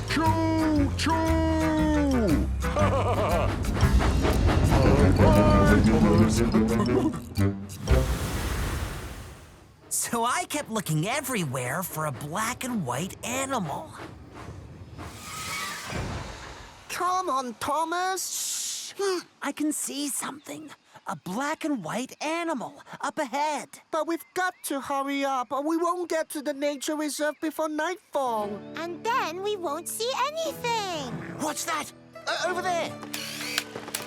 Choo choo! So I kept looking everywhere for a black and white animal. Come on, Thomas. Shh! I can see something. A black and white animal up ahead. But we've got to hurry up or we won't get to the nature reserve before nightfall. And then we won't see anything. What's that? Over there.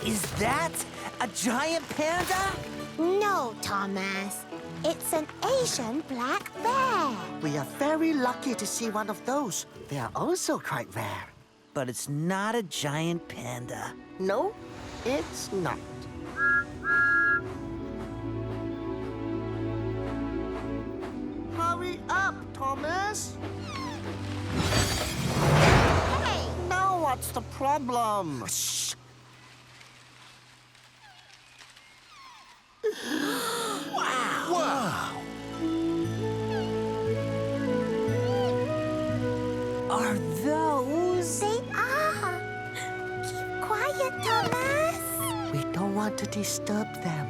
Is that a giant panda? No, Thomas. It's an Asian black bear. We are very lucky to see one of those. They are also quite rare. But it's not a giant panda. No, it's not. Hurry up, Thomas. Hey! Now what's the problem? Shh! Wow! Are those? They are. Keep quiet, Thomas. We don't want to disturb them.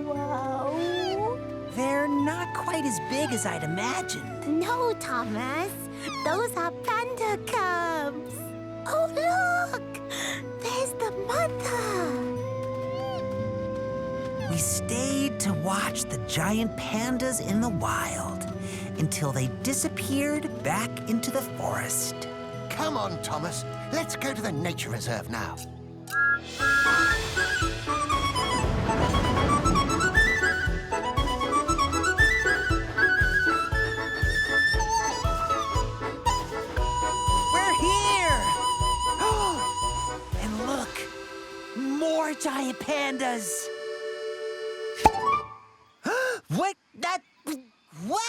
Whoa. They're not quite as big as I'd imagined. No, Thomas. Those are panda cubs. Oh, look! There's the mother. We stayed to watch the giant pandas in the wild until they disappeared back into the forest. Come on, Thomas. Let's go to the nature reserve now. We're here! And look, more giant pandas. What? What?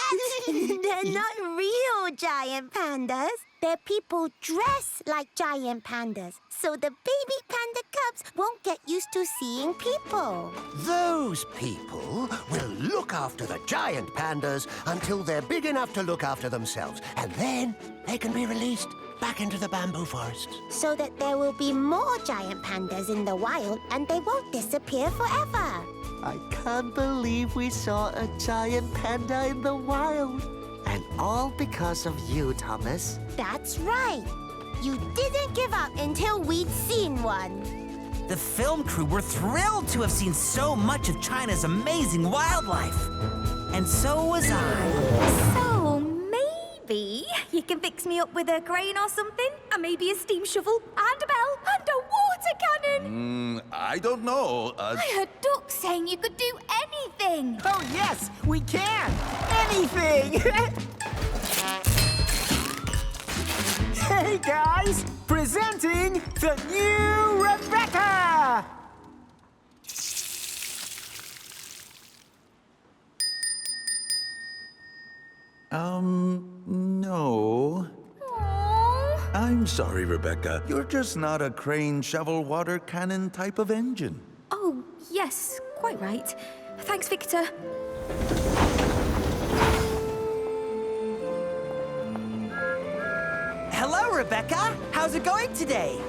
They're not real giant pandas. They're people dressed like giant pandas. So the baby panda cubs won't get used to seeing people. Those people will look after the giant pandas until they're big enough to look after themselves. And then they can be released back into the bamboo forests. So that there will be more giant pandas in the wild and they won't disappear forever. I can't believe we saw a giant panda in the wild. And all because of you, Thomas. That's right. You didn't give up until we'd seen one. The film crew were thrilled to have seen so much of China's amazing wildlife. And so was I. So maybe you can fix me up with a crane or something, and maybe a steam shovel, and a bell, and a water cannon. I don't know. I heard Duck saying you could do anything. Oh, yes, we can. Anything. Hey, guys. Presenting the new Rebecca. No. Aww. I'm sorry, Rebecca. You're just not a crane, shovel, water cannon type of engine. Oh, yes, quite right. Thanks, Victor. Hello, Rebecca. How's it going today?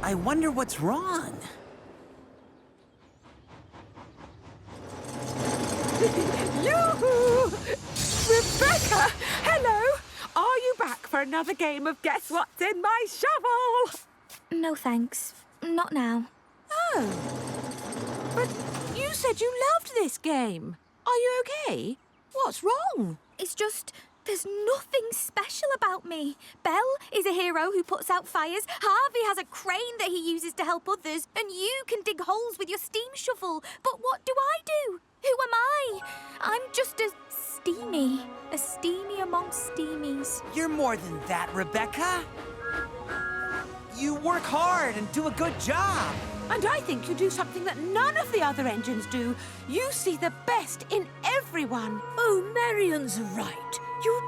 I wonder what's wrong. Yoo-hoo! Rebecca! Hello! Are you back for another game of Guess What's in My Shovel? No, thanks. Not now. Oh. But you said you loved this game. Are you okay? What's wrong? It's just, there's nothing special about me. Belle is a hero who puts out fires. Harvey has a crane that he uses to help others. And you can dig holes with your steam shovel. But what do I do? Who am I? I'm just a steamy amongst steamies. You're more than that, Rebecca. You work hard and do a good job. And I think you do something that none of the other engines do. You see the best in everyone. Oh, Marion's right. You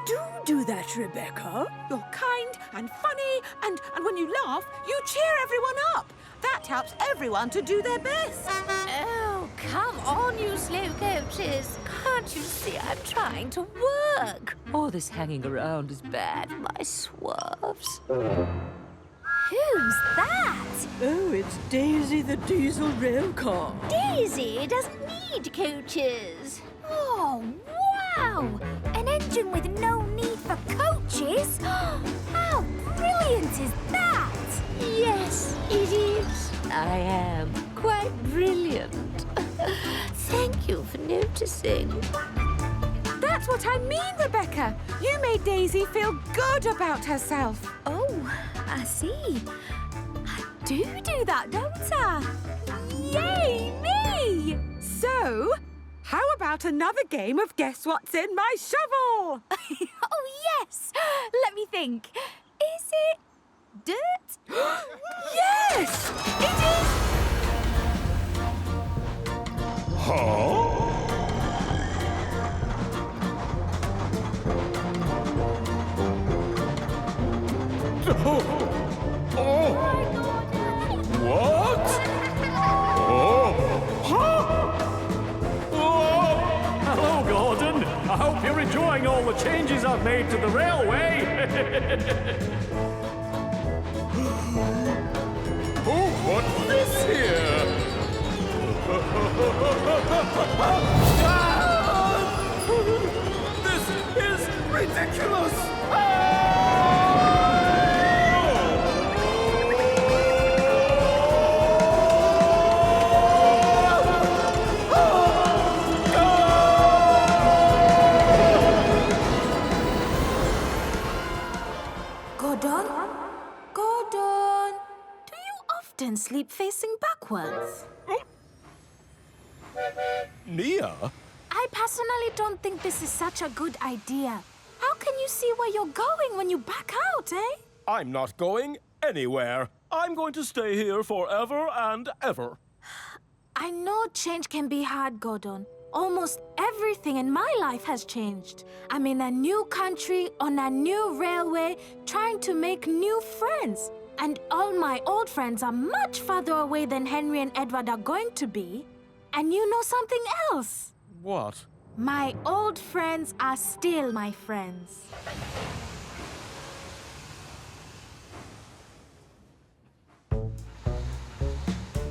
do that, Rebecca. You're kind and funny, and when you laugh, you cheer everyone up. That helps everyone to do their best. Oh, come on, you slow coaches. Can't you see I'm trying to work? All this hanging around is bad for my swerves. Who's that? Oh, it's Daisy the diesel rail car. Daisy doesn't need coaches. Oh, wow! An engine with no need for coaches? How brilliant is that? Yes, it is. I am quite brilliant. Thank you for noticing. That's what I mean, Rebecca. You made Daisy feel good about herself. Oh, I see. I do that, don't I? Yay, me! So, how about another game of Guess What's in My Shovel? Oh, yes! Let me think. Is it dirt? Yes! It is! Hello, Gordon. I hope you're enjoying all the changes I've made to the railway. Who put this here? This is ridiculous! Gordon, do you often sleep facing backwards? Nia? I personally don't think this is such a good idea. How can you see where you're going when you back out, eh? I'm not going anywhere. I'm going to stay here forever and ever. I know change can be hard, Gordon. Almost everything in my life has changed. I'm in a new country, on a new railway, trying to make new friends. And all my old friends are much farther away than Henry and Edward are going to be. And you know something else? What? My old friends are still my friends.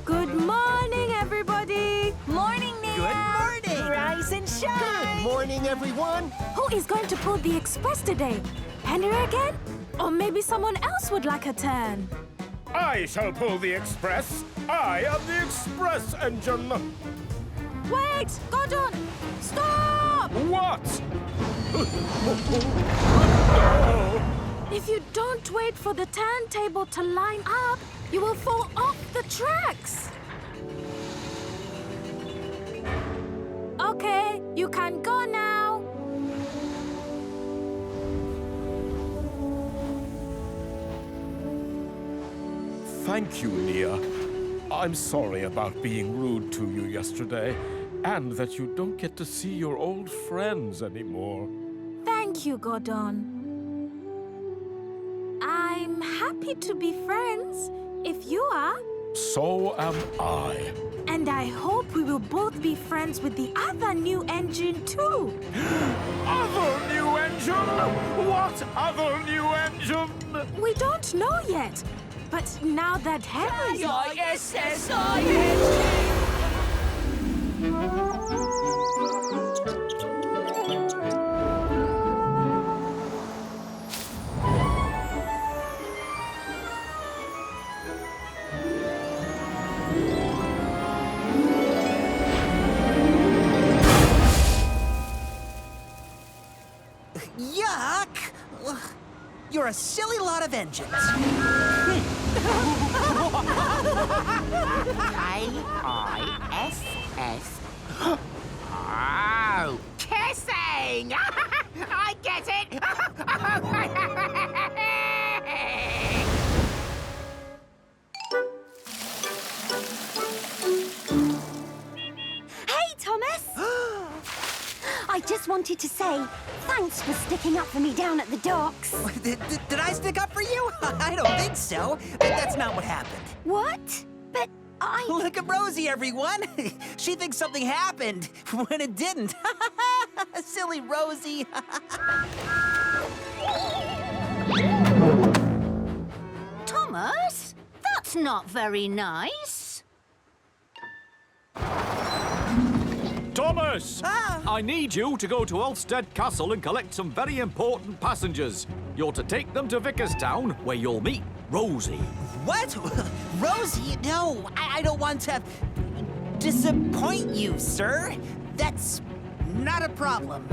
Good morning, everybody. Morning, Nia. Good morning. Rise and shine. Good morning, everyone. Who is going to pull the express today? Henry again? Or maybe someone else would like a turn? I shall pull the express. I am the express engine. Wait! Gordon! Stop! What? If you don't wait for the turntable to line up, you will fall off the tracks. Okay, you can go now. Thank you, Nia. I'm sorry about being rude to you yesterday, and that you don't get to see your old friends anymore. Thank you, Gordon. I'm happy to be friends, if you are. So am I. And I hope we will both be friends with the other new engine, too. Other new engine? What other new engine? We don't know yet. But now that Henry's... Yuck! Ugh. You're a silly lot of engines. K-I-S-S. Oh, kissing! I get it! Hey, Thomas! I just wanted to say thanks for sticking up for me down at the docks. Did I stick up for you? I don't think so. That's not what happened. What? Look at Rosie, everyone! She thinks something happened when it didn't. Silly Rosie. Thomas, that's not very nice. Thomas! I need you to go to Ulstead Castle and collect some very important passengers. You're to take them to Vicarstown, where you'll meet Rosie. What? Rosie? No, I don't want to disappoint you, sir. That's not a problem.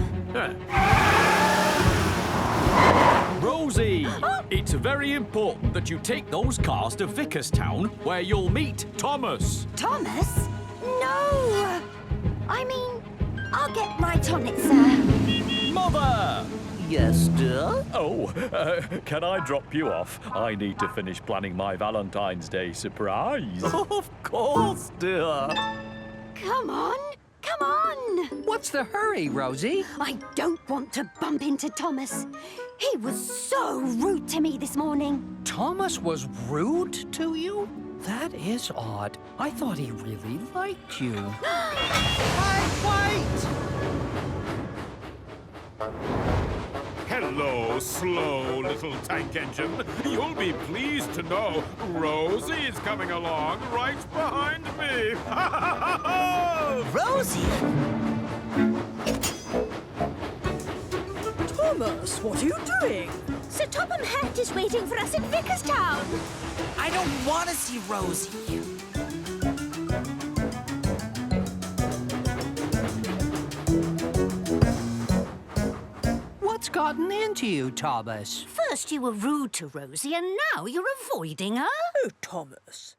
Rosie! It's very important that you take those cars to Vicarstown, where you'll meet Thomas. Thomas? No! I mean, I'll get right on it, sir. Mother! Yes, dear? Oh, can I drop you off? I need to finish planning my Valentine's Day surprise. Of course, dear. Come on, come on! What's the hurry, Rosie? I don't want to bump into Thomas. He was so rude to me this morning. Thomas was rude to you? That is odd. I thought he really liked you. Wait! Hello, slow little tank engine. You'll be pleased to know Rosie is coming along right behind me. Rosie? Thomas, what are you doing? Sir Topham Hatt is waiting for us in Vicarstown. I don't want to see Rosie. What's gotten into you, Thomas? First you were rude to Rosie, and now you're avoiding her. Oh, Thomas,